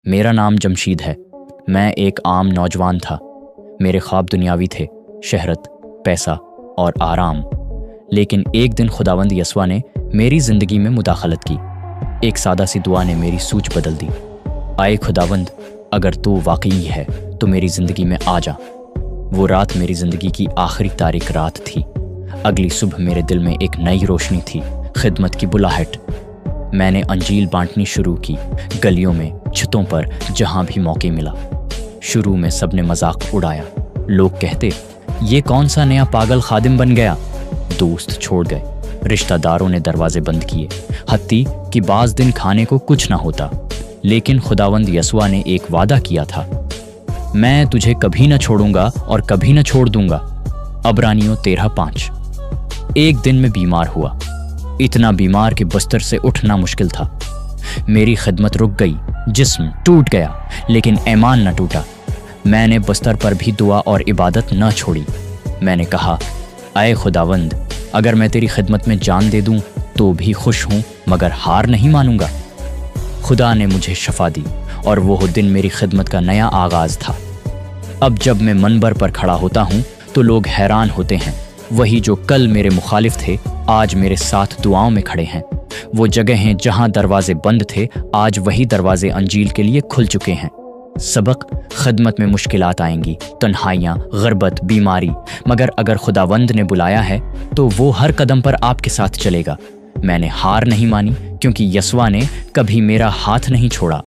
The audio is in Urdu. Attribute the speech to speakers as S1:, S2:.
S1: میرا نام جمشید ہے۔ میں ایک عام نوجوان تھا۔ میرے خواب دنیاوی تھے، شہرت، پیسہ اور آرام۔ لیکن ایک دن خداوند یسوع نے میری زندگی میں مداخلت کی۔ ایک سادہ سی دعا نے میری سوچ بدل دی۔ آئے خداوند، اگر تو واقعی ہے تو میری زندگی میں آ جا۔ وہ رات میری زندگی کی آخری تاریک رات تھی۔ اگلی صبح میرے دل میں ایک نئی روشنی تھی، خدمت کی بلاہٹ۔ میں نے انجیل بانٹنی شروع کی، گلیوں میں، چھتوں پر، جہاں بھی موقع ملا۔ شروع میں سب نے مذاق اڑایا۔ لوگ کہتے، یہ کون سا نیا پاگل خادم بن گیا؟ دوست چھوڑ گئے، رشتہ داروں نے دروازے بند کیے، حتیٰ کہ بعض دن کھانے کو کچھ نہ ہوتا۔ لیکن خداوند یسوع نے ایک وعدہ کیا تھا، میں تجھے کبھی نہ چھوڑوں گا اور کبھی نہ چھوڑ دوں گا۔ عبرانیوں 13:5۔ ایک دن میں بیمار ہوا، اتنا بیمار کہ بستر سے اٹھنا مشکل تھا۔ میری خدمت رک گئی، جسم ٹوٹ گیا، لیکن ایمان نہ ٹوٹا۔ میں نے بستر پر بھی دعا اور عبادت نہ چھوڑی۔ میں نے کہا، اے خداوند، اگر میں تیری خدمت میں جان دے دوں تو بھی خوش ہوں، مگر ہار نہیں مانوں گا۔ خدا نے مجھے شفا دی اور وہ دن میری خدمت کا نیا آغاز تھا۔ اب جب میں منبر پر کھڑا ہوتا ہوں تو لوگ حیران ہوتے ہیں، وہی جو کل میرے مخالف تھے آج میرے ساتھ دعاؤں میں کھڑے ہیں۔ وہ جگہیں جہاں دروازے بند تھے آج وہی دروازے انجیل کے لیے کھل چکے ہیں۔ سبق، خدمت میں مشکلات آئیں گی، تنہائیاں، غربت، بیماری، مگر اگر خداوند نے بلایا ہے تو وہ ہر قدم پر آپ کے ساتھ چلے گا۔ میں نے ہار نہیں مانی کیونکہ یسوع نے کبھی میرا ہاتھ نہیں چھوڑا۔